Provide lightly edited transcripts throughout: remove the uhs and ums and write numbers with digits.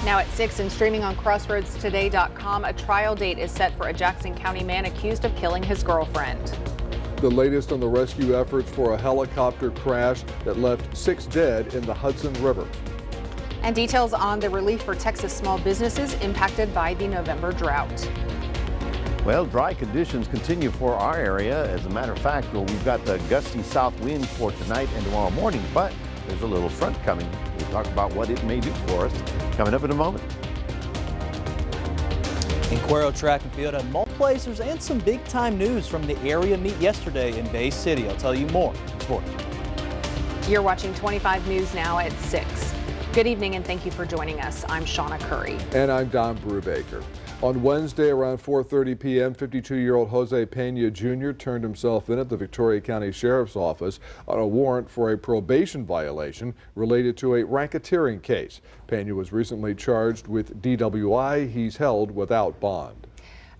Now at 6 and streaming on crossroadstoday.com, a trial date is set for a Jackson County man accused of killing his girlfriend. The latest on the rescue efforts for a helicopter crash that left 6 dead in the Hudson River. And details on the relief for Texas small businesses impacted by the November drought. Well, dry conditions continue for our area. As a matter of fact, we've got the gusty south winds for tonight and tomorrow morning, but there's a little front coming. We'll talk about what it may do for us coming up in a moment. In Cuero track and field and multiple placers and some big-time news from the area meet yesterday in Bay City. I'll tell you more in sports. You're watching 25 News now at 6. Good evening and thank you for joining us. I'm Shawna Currie. And I'm Brubaker. On Wednesday around 4:30 p.m., 52-year-old Jose Pena Jr. turned himself in at the Victoria County Sheriff's Office on a warrant for a probation violation related to a racketeering case. Pena was recently charged with DWI. He's held without bond.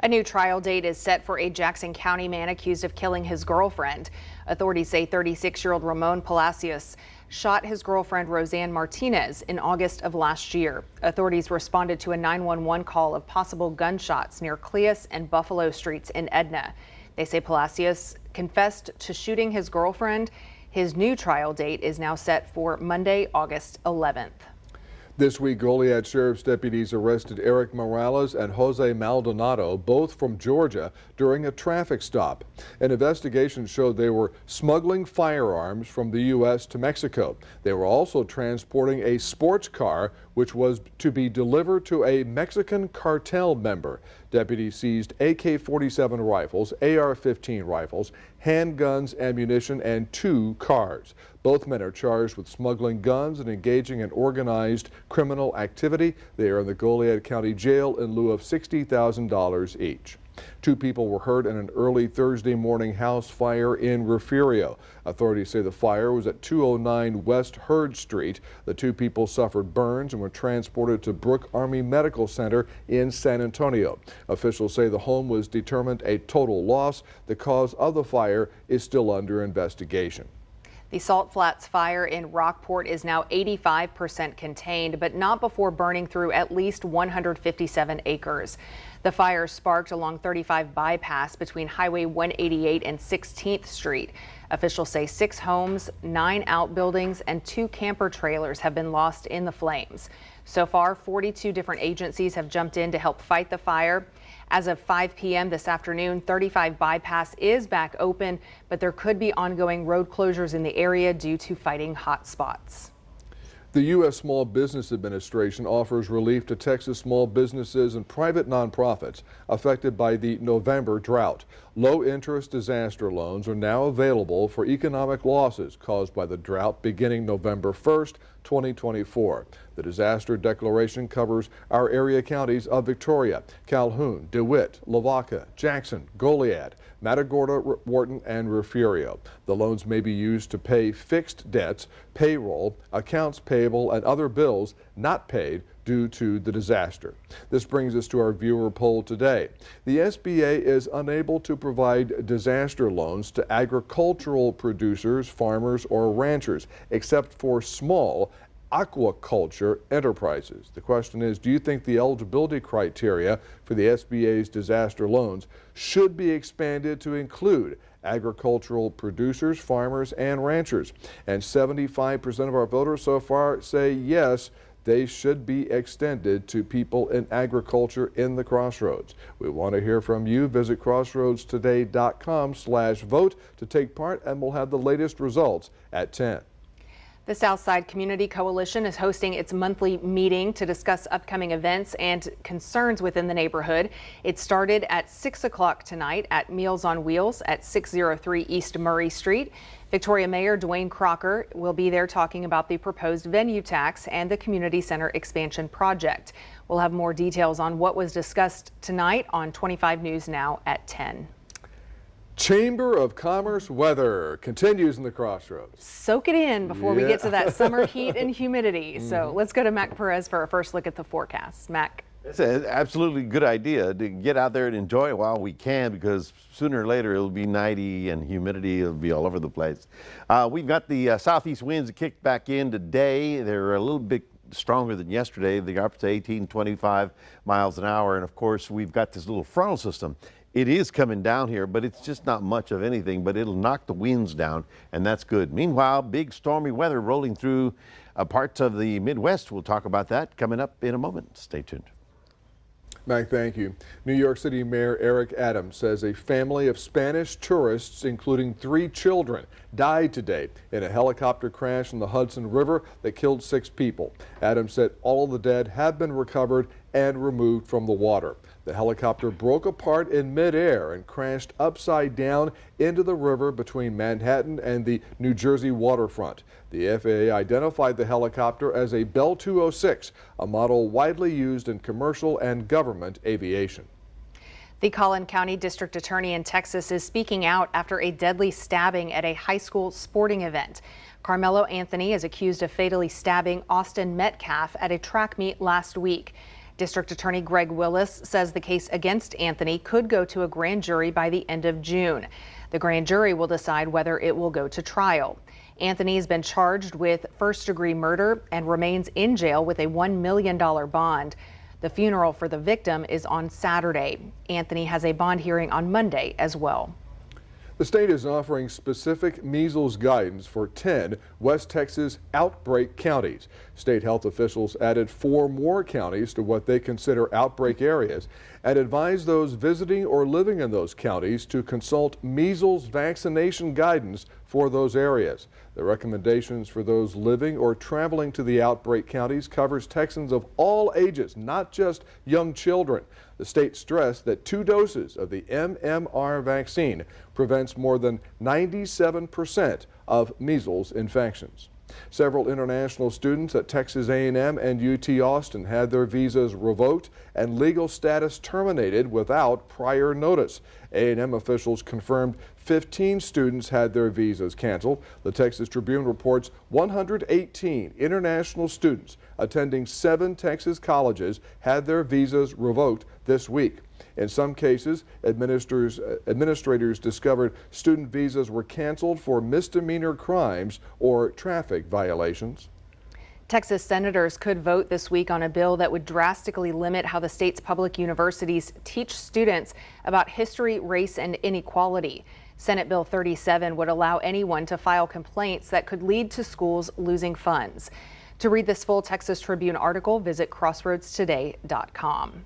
A new trial date is set for a Jackson County man accused of killing his girlfriend. Authorities say 36-year-old Ramon Palacios shot his girlfriend Roseanne Martinez in August of last year. Authorities responded to a 911 call of possible gunshots near Cleus and Buffalo Streets in Edna. They say Palacios confessed to shooting his girlfriend. His new trial date is now set for Monday, August 11th. This week, Goliad Sheriff's deputies arrested Eric Morales and Jose Maldonado, both from Georgia, during a traffic stop. An investigation showed they were smuggling firearms from the U.S. to Mexico. They were also transporting a sports car, which was to be delivered to a Mexican cartel member. Deputies seized AK-47 rifles, AR-15 rifles, handguns, ammunition, and 2 cars. Both men are charged with smuggling guns and engaging in organized criminal activity. They are in the Goliad County Jail in lieu of $60,000 each. 2 people were hurt in an early Thursday morning house fire in Refugio. Authorities say the fire was at 209 West Hurd Street. The 2 people suffered burns and were transported to Brooke Army Medical Center in San Antonio. Officials say the home was determined a total loss. The cause of the fire is still under investigation. The Salt Flats fire in Rockport is now 85% contained, but not before burning through at least 157 acres. The fire sparked along 35 bypass between Highway 188 and 16th Street. Officials say 6 homes, 9 outbuildings, and 2 camper trailers have been lost in the flames. So far, 42 different agencies have jumped in to help fight the fire. As of 5 p.m. this afternoon, 35 bypass is back open, but there could be ongoing road closures in the area due to fighting hot spots. The U.S. Small Business Administration offers relief to Texas small businesses and private nonprofits affected by the November drought. Low-interest disaster loans are now available for economic losses caused by the drought beginning November 1st, 2024. The disaster declaration covers our area counties of Victoria, Calhoun, DeWitt, Lavaca, Jackson, Goliad, Matagorda, Wharton, and Refugio. The loans may be used to pay fixed debts, payroll, accounts payable, and other bills not paid due to the disaster. This brings us to our viewer poll today. The SBA is unable to provide disaster loans to agricultural producers, farmers, or ranchers, except for small aquaculture enterprises. The question is, do you think the eligibility criteria for the SBA's disaster loans should be expanded to include agricultural producers, farmers, and ranchers? And 75% of our voters so far say yes, they should be extended to people in agriculture in the Crossroads. We want to hear from you. Visit crossroadstoday.com/vote to take part, and we'll have the latest results at 10. The Southside Community Coalition is hosting its monthly meeting to discuss upcoming events and concerns within the neighborhood. It started at 6 o'clock tonight at Meals on Wheels at 603 East Murray Street. Victoria Mayor Dwayne Crocker will be there talking about the proposed venue tax and the community center expansion project. We'll have more details on what was discussed tonight on 25 News Now at 10. Chamber of Commerce weather continues in the Crossroads. Soak it in before we get to that summer heat and humidity. So let's go to Mac Perez for a first look at the forecast. Mac. It's an absolutely good idea to get out there and enjoy it while we can, because sooner or later it'll be 90 and humidity will be all over the place. We've got the southeast winds kicked back in today. They're a little bit stronger than yesterday. They got up to 18, 25 miles an hour. And of course, we've got this little frontal system. It is coming down here, but it's just not much of anything, but it'll knock the winds down, and that's good. Meanwhile, big stormy weather rolling through parts of the Midwest. We'll talk about that coming up in a moment. Stay tuned. Mac, thank you. New York City Mayor Eric Adams says a family of Spanish tourists, including 3 children, died today in a helicopter crash in the Hudson River that killed 6 people. Adams said all of the dead have been recovered and removed from the water. The helicopter broke apart in midair and crashed upside down into the river between Manhattan and the New Jersey waterfront. The FAA identified the helicopter as a Bell 206, a model widely used in commercial and government aviation. The Collin County District Attorney in Texas is speaking out after a deadly stabbing at a high school sporting event. Carmelo Anthony is accused of fatally stabbing Austin Metcalf at a track meet last week. District Attorney Greg Willis says the case against Anthony could go to a grand jury by the end of June. The grand jury will decide whether it will go to trial. Anthony has been charged with first-degree murder and remains in jail with a $1 million bond. The funeral for the victim is on Saturday. Anthony has a bond hearing on Monday as well. The state is offering specific measles guidance for 10 West Texas outbreak counties. State health officials added 4 more counties to what they consider outbreak areas and advise those visiting or living in those counties to consult measles vaccination guidance for those areas. The recommendations for those living or traveling to the outbreak counties covers Texans of all ages, not just young children. The state stressed that 2 doses of the MMR vaccine prevents more than 97% of measles infections. Several international students at Texas A&M and UT Austin had their visas revoked and legal status terminated without prior notice. A&M officials confirmed 15 students had their visas canceled. The Texas Tribune reports 118 international students attending 7 Texas colleges had their visas revoked this week. In some cases, administrators discovered student visas were canceled for misdemeanor crimes or traffic violations. Texas senators could vote this week on a bill that would drastically limit how the state's public universities teach students about history, race, and inequality. Senate Bill 37 would allow anyone to file complaints that could lead to schools losing funds. To read this full Texas Tribune article, visit crossroadstoday.com.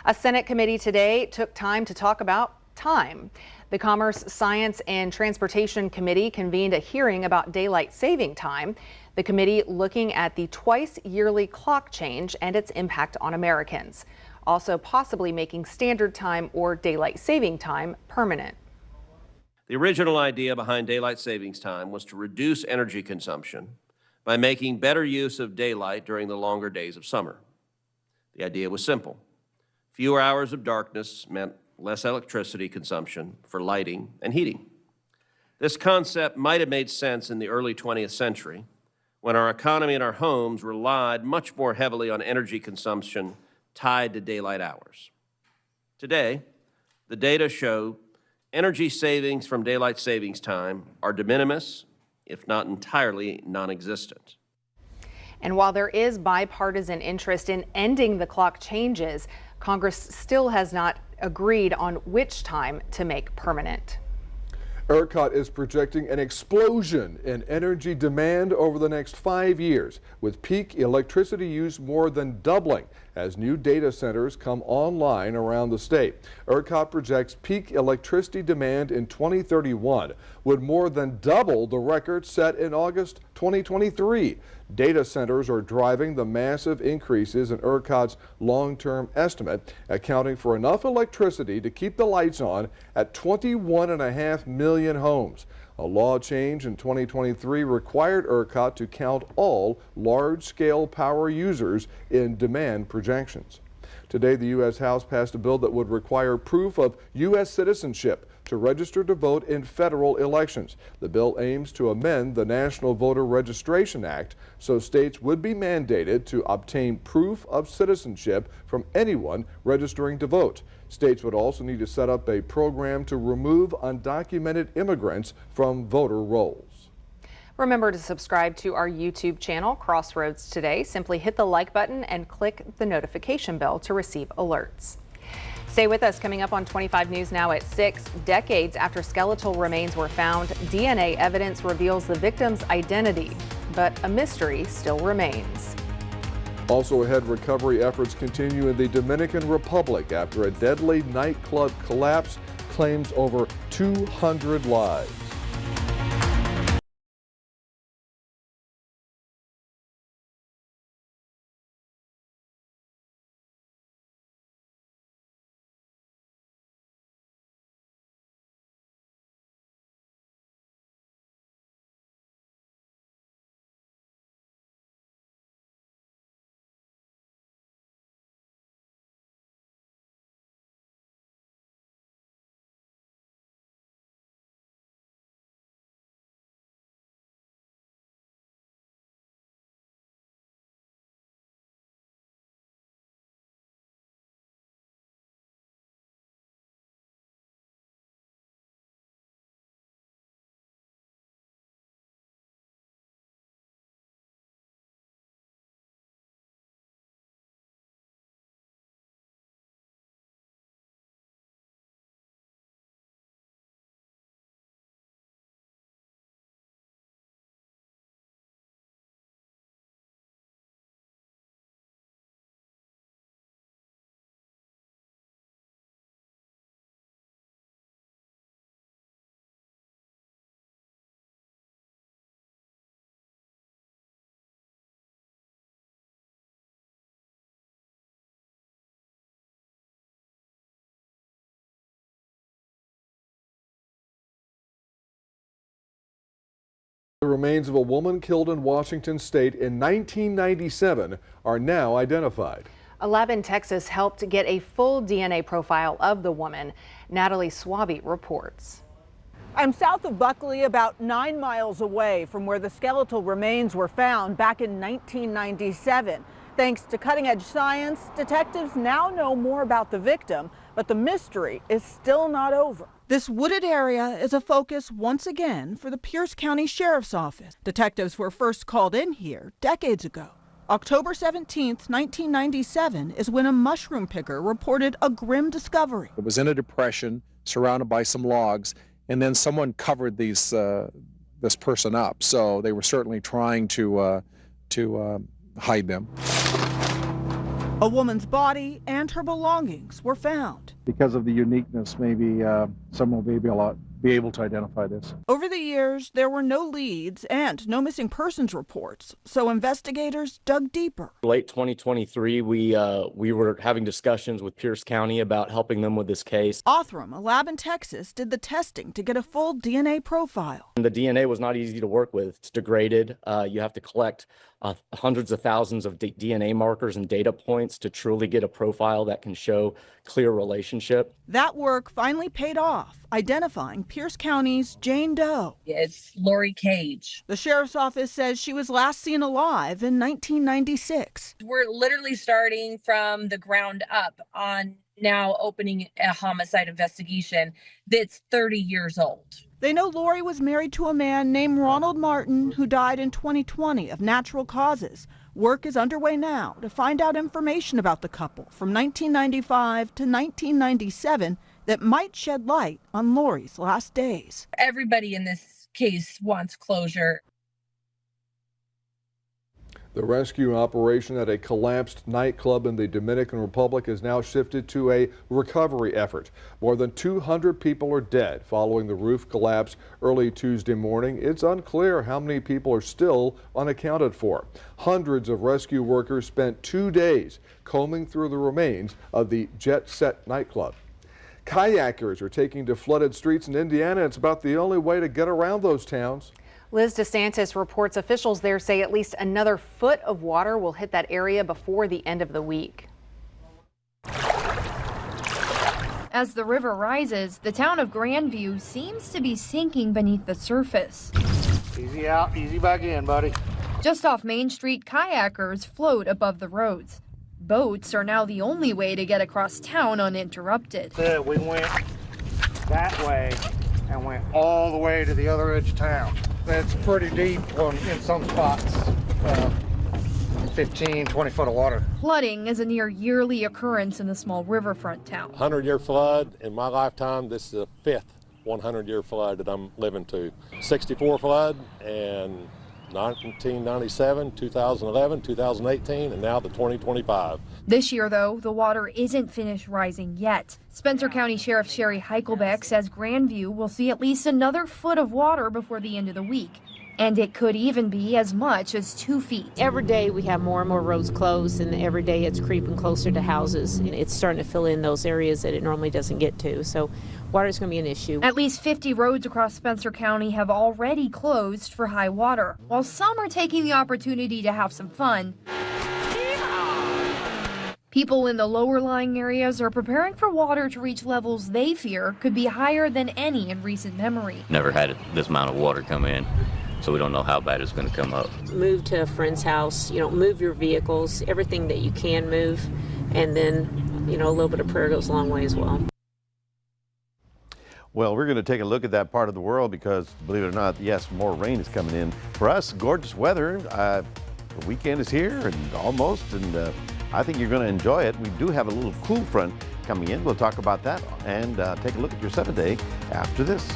A Senate committee today took time to talk about time. The Commerce, Science, and Transportation Committee convened a hearing about daylight saving time. The committee looking at the twice-yearly clock change and its impact on Americans. Also possibly making standard time or daylight saving time permanent. The original idea behind daylight savings time was to reduce energy consumption by making better use of daylight during the longer days of summer. The idea was simple. Fewer hours of darkness meant less electricity consumption for lighting and heating. This concept might have made sense in the early 20th century, when our economy and our homes relied much more heavily on energy consumption tied to daylight hours. Today, the data show energy savings from daylight savings time are de minimis, if not entirely non-existent. And while there is bipartisan interest in ending the clock changes, Congress still has not agreed on which time to make permanent. ERCOT is projecting an explosion in energy demand over the next 5 years, with peak electricity use more than doubling as new data centers come online around the state. ERCOT projects peak electricity demand in 2031 would more than double the record set in August 2023. Data centers are driving the massive increases in ERCOT's long-term estimate, accounting for enough electricity to keep the lights on at 21.5 million homes. A law change in 2023 required ERCOT to count all large-scale power users in demand projections. Today, the U.S. House passed a bill that would require proof of U.S. citizenship to register to vote in federal elections. The bill aims to amend the National Voter Registration Act so states would be mandated to obtain proof of citizenship from anyone registering to vote. States would also need to set up a program to remove undocumented immigrants from voter rolls. Remember to subscribe to our YouTube channel, Crossroads Today. Simply hit the like button and click the notification bell to receive alerts. Stay with us. Coming up on 25 News Now at 6. Decades after skeletal remains were found, DNA evidence reveals the victim's identity, but a mystery still remains. Also ahead, recovery efforts continue in the Dominican Republic after a deadly nightclub collapse claims over 200 lives. The remains of a woman killed in Washington state in 1997 are now identified. A lab in Texas helped get a full DNA profile of the woman. Natalie Swaby reports. I'm south of Buckley, about 9 miles away from where the skeletal remains were found back in 1997. Thanks to cutting-edge science, detectives now know more about the victim, but the mystery is still not over. This wooded area is a focus once again for the Pierce County Sheriff's Office. Detectives were first called in here decades ago. October 17th, 1997 is when a mushroom picker reported a grim discovery. It was in a depression surrounded by some logs, and then someone covered this person up. So they were certainly trying to hide them. A woman's body and her belongings were found. Because of the uniqueness, maybe someone will be able to identify this. Over the years, there were no leads and no missing persons reports, so investigators dug deeper. Late 2023, we were having discussions with Pierce County about helping them with this case. Othram, a lab in Texas, did the testing to get a full DNA profile. And the DNA was not easy to work with. It's degraded. You have to collect hundreds of thousands of DNA markers and data points to truly get a profile that can show clear relationship. That work finally paid off, identifying Pierce County's Jane Doe. It's Lori Cage. The sheriff's office says she was last seen alive in 1996. We're literally starting from the ground up on now opening a homicide investigation that's 30 years old. They know Lori was married to a man named Ronald Martin who died in 2020 of natural causes. Work is underway now to find out information about the couple from 1995 to 1997 that might shed light on Lori's last days. Everybody in this case wants closure. The rescue operation at a collapsed nightclub in the Dominican Republic has now shifted to a recovery effort. More than 200 people are dead following the roof collapse early Tuesday morning. It's unclear how many people are still unaccounted for. Hundreds of rescue workers spent 2 days combing through the remains of the Jet Set nightclub. Kayakers are taking to flooded streets in Indiana. It's about the only way to get around those towns. Liz DeSantis reports officials there say at least another foot of water will hit that area before the end of the week. As the river rises, the town of Grandview seems to be sinking beneath the surface. Easy out, easy back in, buddy. Just off Main Street, kayakers float above the roads. Boats are now the only way to get across town uninterrupted. So we went that way and went all the way to the other edge of town. It's pretty deep in some spots. 15, 20 foot of water. Flooding is a near yearly occurrence in the small riverfront town. 100-year flood in my lifetime. This is the 5th 100-year flood that I'm living to. 64 flood and 1997, 2011, 2018, and now the 2025. This year, though, the water isn't finished rising yet. Spencer County Sheriff Sherry Heichelbeck says Grandview will see at least another foot of water before the end of the week. And it could even be as much as 2 feet. Every day we have more and more roads closed, and every day it's creeping closer to houses. And it's starting to fill in those areas that it normally doesn't get to. So water is going to be an issue. At least 50 roads across Spencer County have already closed for high water, while some are taking the opportunity to have some fun. People in the lower lying areas are preparing for water to reach levels they fear could be higher than any in recent memory. Never had this amount of water come in. So we don't know how bad it's going to come up. Move to a friend's house, move your vehicles, everything that you can move, and then, a little bit of prayer goes a long way as well. Well, we're going to take a look at that part of the world because, believe it or not, yes, more rain is coming in. For us, gorgeous weather. The weekend is here and almost, and I think you're going to enjoy it. We do have a little cool front coming in. We'll talk about that and take a look at your 7-day after this.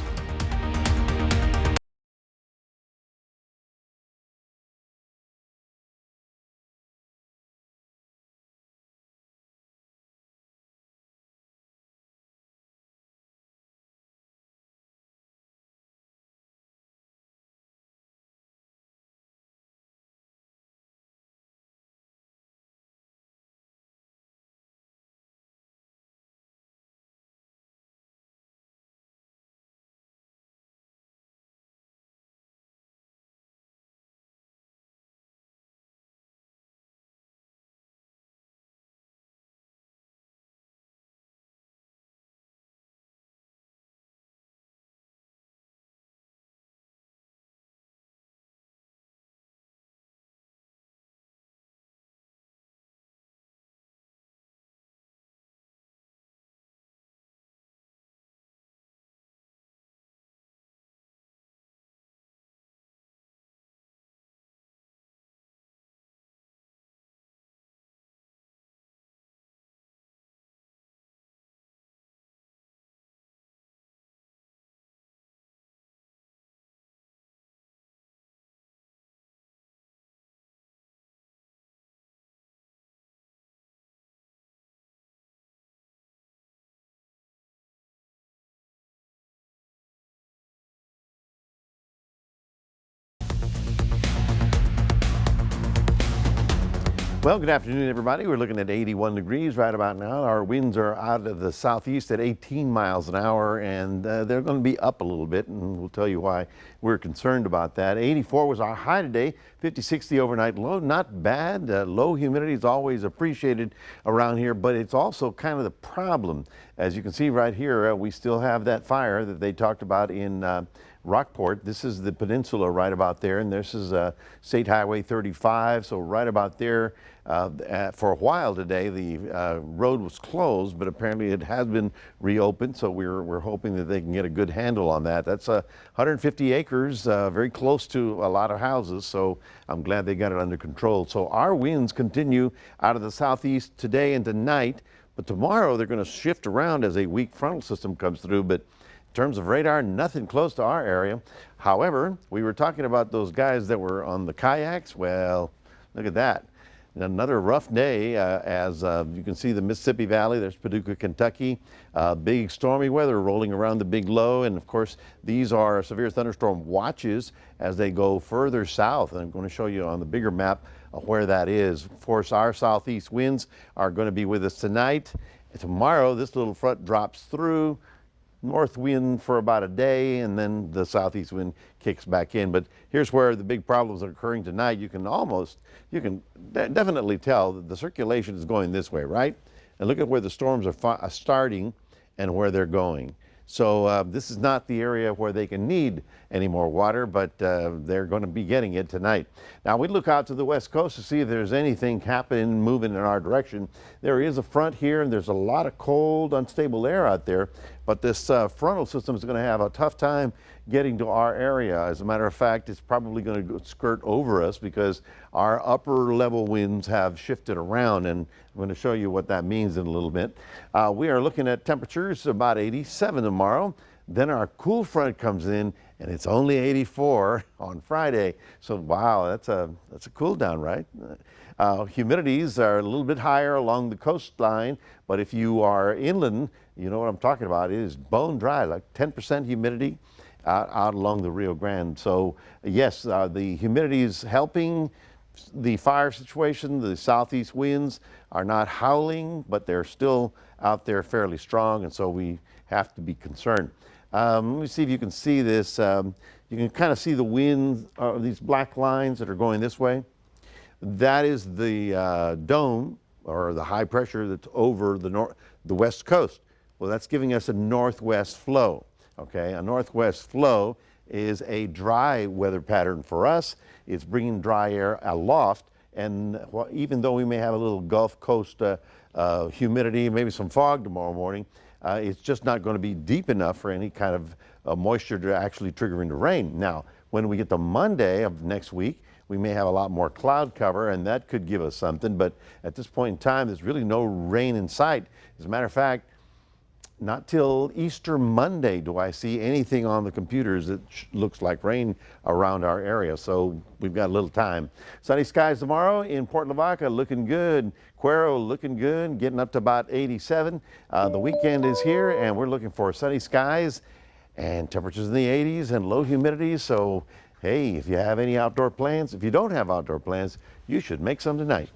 Well, good afternoon, everybody. We're looking at 81 degrees right about now. Our winds are out of the southeast at 18 miles an hour, and they're going to be up a little bit, and we'll tell you why we're concerned about that. 84 was our high today, 56 the overnight low. Not bad. Low humidity is always appreciated around here, but it's also kind of the problem. As you can see right here, we still have that fire that they talked about in Rockport. This is the peninsula right about there, and this is State Highway 35, so right about there. For a while today, the road was closed, but apparently it has been reopened, so we're hoping that they can get a good handle on that. That's 150 acres, very close to a lot of houses, so I'm glad they got it under control. So our winds continue out of the southeast today and tonight, but tomorrow they're going to shift around as a weak frontal system comes through, but in terms of radar, nothing close to our area. However, we were talking about those guys that were on the kayaks. Well, look at that. Another rough day as you can see the Mississippi Valley. There's Paducah, Kentucky. Big stormy weather rolling around the big low. And of course, these are severe thunderstorm watches as they go further south. And I'm going to show you on the bigger map where that is. Of course, our southeast winds are going to be with us tonight. And tomorrow, this little front drops through. North wind for about a day, and then the southeast wind kicks back in. But here's where the big problems are occurring tonight. You can definitely tell that the circulation is going this way, right? And look at where the storms are starting and where they're going. So this is not the area where they can need any more water, but they're going to be getting it tonight. Now we look out to the west coast to see if there's anything happening, moving in our direction. There is a front here, and there's a lot of cold, unstable air out there. but this frontal system is going to have a tough time getting to our area. As a matter of fact, it's probably going to skirt over us because our upper level winds have shifted around, and I'm going to show you what that means in a little bit. We are looking at temperatures about 87 tomorrow. Then our cool front comes in, and it's only 84 on Friday. So wow, that's a cool down, right? Humidities are a little bit higher along the coastline, but if you are inland, you know what I'm talking about. It is bone dry, like 10% humidity out along the Rio Grande. So yes, the humidity is helping the fire situation. The southeast winds are not howling, but they're still out there fairly strong, and so we have to be concerned. Let me see if you can see this. You can kind of see the wind, these black lines that are going this way. That is the dome, or the high pressure that's over the west coast. Well, that's giving us a northwest flow. Okay, a northwest flow is a dry weather pattern for us. It's bringing dry air aloft, and even though we may have a little Gulf Coast humidity, maybe some fog tomorrow morning, it's just not going to be deep enough for any kind of moisture to actually trigger into rain. Now, when we get to Monday of next week, we may have a lot more cloud cover, and that could give us something, but at this point in time, there's really no rain in sight. As a matter of fact, not till Easter Monday do I see anything on the computers that looks like rain around our area, so we've got a little time. Sunny skies tomorrow in Port Lavaca, looking good. Cuero looking good, getting up to about 87. The weekend is here, and we're looking for sunny skies and temperatures in the 80s and low humidity. So, hey, if you have any outdoor plans, if you don't have outdoor plans, you should make some tonight.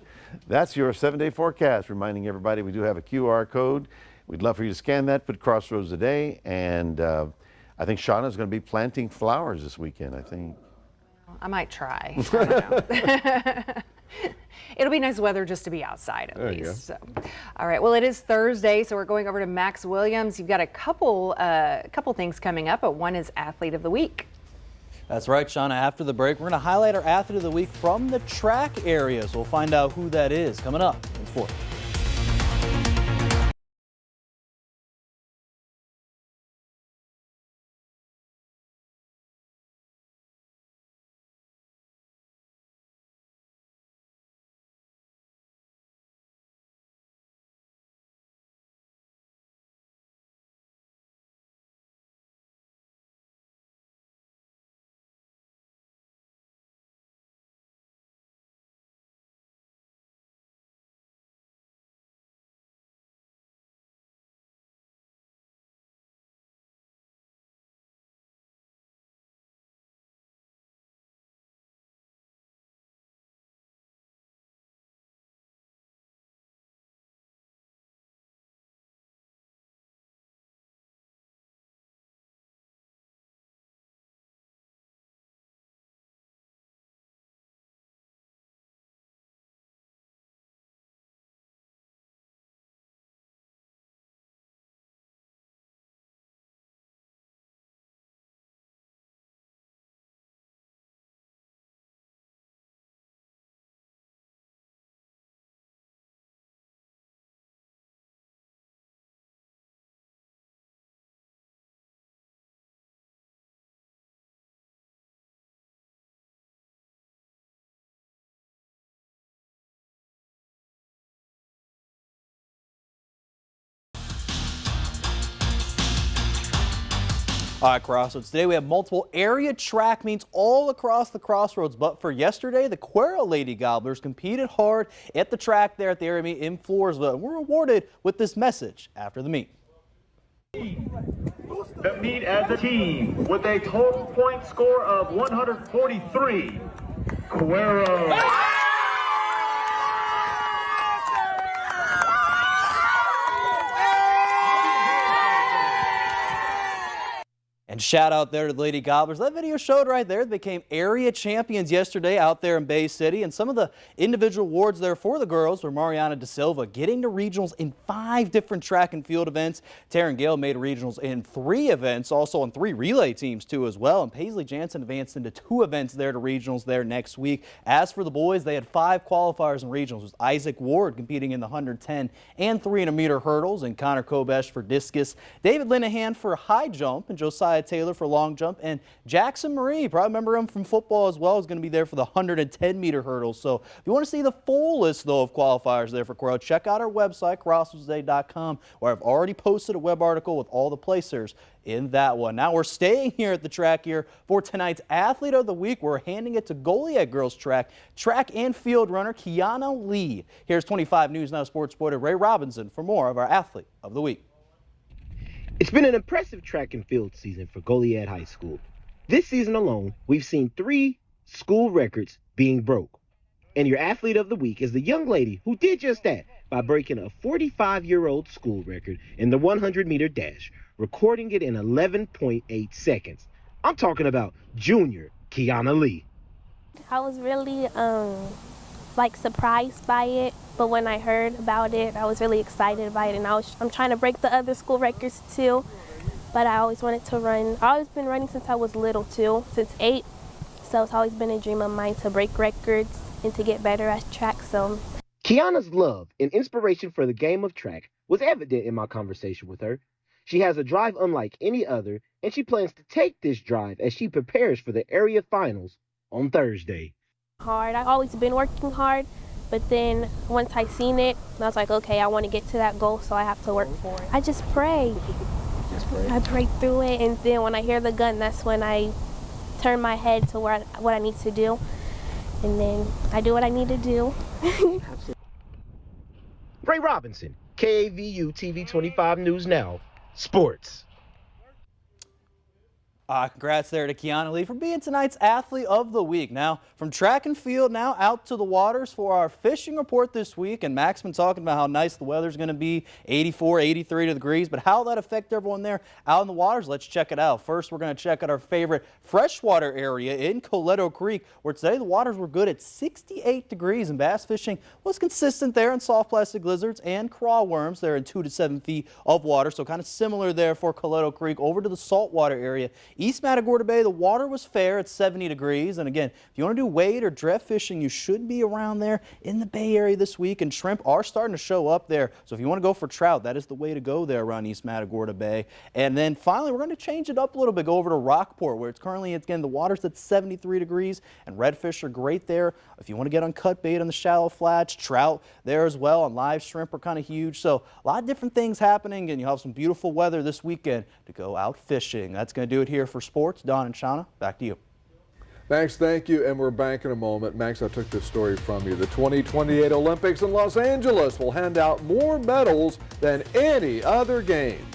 That's your 7-day forecast, reminding everybody we do have a QR code. We'd love for you to scan that, put Crossroads today, and I think Shawna is going to be planting flowers this weekend, I think. I might try. I don't know. It'll be nice weather just to be outside at least. So. All right, well, it is Thursday, so we're going over to Max Williams. You've got a couple things coming up, but one is Athlete of the Week. That's right, Shawna. After the break, we're going to highlight our Athlete of the Week from the track area. So we'll find out who that is coming up in sport. All right, Crossroads. Today we have multiple area track meets all across the Crossroads, but for yesterday, the Cuero Lady Gobblers competed hard at the track there at the area meet in Floresville, and were rewarded with this message after the meet. The meet as a team with a total point score of 143. Cuero. And And shout out there to the Lady Gobblers. That video showed right there they became area champions yesterday out there in Bay City. And some of the individual awards there for the girls were Mariana Da Silva getting to regionals in 5 different track and field events. Taryn Gale made regionals in 3 events, also on 3 relay teams too as well. And Paisley Jansen advanced into 2 events there to regionals there next week. As for the boys, they had 5 qualifiers in regionals, with Isaac Ward competing in the 110 and 300-meter hurdles, and Connor Kobesh for discus, David Linehan for high jump, and Josiah Taylor for long jump, and Jackson Marie, you probably remember him from football as well, is going to be there for the 110-meter hurdles. So if you want to see the full list though of qualifiers there for Quail, check out our website, crossroadstoday.com, where I've already posted a web article with all the placers in that one. Now we're staying here at the track here for tonight's Athlete of the Week. We're handing it to Goliad girls track and field runner Kiana Lee. Here's 25 News Now sports reporter Ray Robinson for more of our Athlete of the Week. It's been an impressive track and field season for Goliad High School. This season alone, we've seen 3 school records being broke. And your Athlete of the Week is the young lady who did just that by breaking a 45-year-old school record in the 100-meter dash, recording it in 11.8 seconds. I'm talking about junior Kiana Lee. I was really surprised by it, but when I heard about it, I was really excited by it, and I'm trying to break the other school records too, but I always wanted to run. I've always been running since I was little too, since 8, so it's always been a dream of mine to break records and to get better at track. So Kiana's love and inspiration for the game of track was evident in my conversation with her. She has a drive unlike any other, and she plans to take this drive as she prepares for the area finals on Thursday. Hard. I've always been working hard, but then once I seen it, I was like, okay, I want to get to that goal, so I have to work for it. I just pray. I pray through it, and then when I hear the gun, that's when I turn my head to what I need to do, and then I do what I need to do. Ray Robinson, KAVU TV 25 News Now, Sports. Congrats there to Kiana Lee for being tonight's Athlete of the Week. Now, from track and field now out to the waters for our fishing report this week. And Mac's been talking about how nice the weather's going to be, 84, 83 degrees. But how will that affect everyone there out in the waters? Let's check it out. First, we're going to check out our favorite freshwater area in Coletto Creek, where today the waters were good at 68 degrees. And bass fishing was consistent there in soft plastic lizards and craw worms. They're in 2 to 7 feet of water. So kind of similar there for Coletto Creek. Over to the saltwater area. East Matagorda Bay, the water was fair at 70 degrees. And again, if you want to do wade or drift fishing, you should be around there in the Bay Area this week. And shrimp are starting to show up there. So if you want to go for trout, that is the way to go there around East Matagorda Bay. And then finally, we're going to change it up a little bit, go over to Rockport, where it's currently, again, the water's at 73 degrees. And redfish are great there. If you want to get on cut bait on the shallow flats, trout there as well, and live shrimp are kind of huge. So a lot of different things happening, and you'll have some beautiful weather this weekend to go out fishing. That's going to do it here for sports. Don and Shawna, back to you. Max, thank you, and we're back in a moment. Max, I took this story from you. The 2028 Olympics in Los Angeles will hand out more medals than any other games.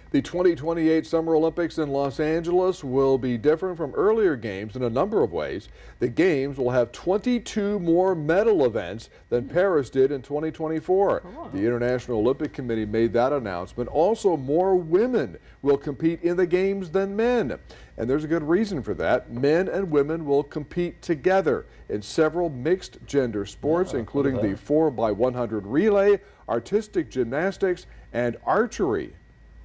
The 2028 Summer Olympics in Los Angeles will be different from earlier games in a number of ways. The games will have 22 more medal events than Paris did in 2024. The International Olympic Committee made that announcement. Also, more women will compete in the games than men. And there's a good reason for that. Men and women will compete together in several mixed gender sports, including the 4x100 relay, artistic gymnastics, and archery.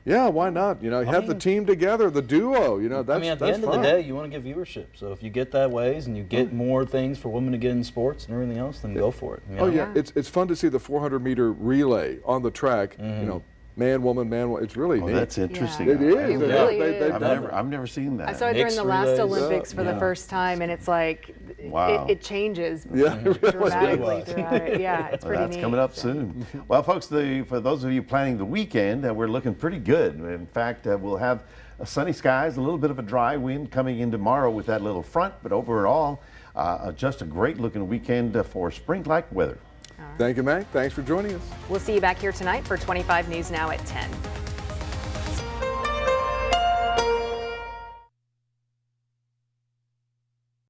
Yeah, why not? You know, have the team together, the duo. You know, that's at the end of the day, you want to get viewership. So if you get that ways and you get more things for women to get in sports and everything else, then go for it. You know? Oh yeah, it's fun to see the 400-meter relay on the track. You know, man, woman, man, woman. It's really neat. That's interesting. It is. It really is. I've never seen that. I saw it during the last Olympics for the first time, and it's like it changes dramatically throughout it. Yeah, it's pretty neat. That's coming up soon. Well, folks, for those of you planning the weekend, we're looking pretty good. In fact, we'll have sunny skies, a little bit of a dry wind coming in tomorrow with that little front, but overall, just a great looking weekend for spring-like weather. Thank you, Mac. Thanks for joining us. We'll see you back here tonight for 25 News Now at 10.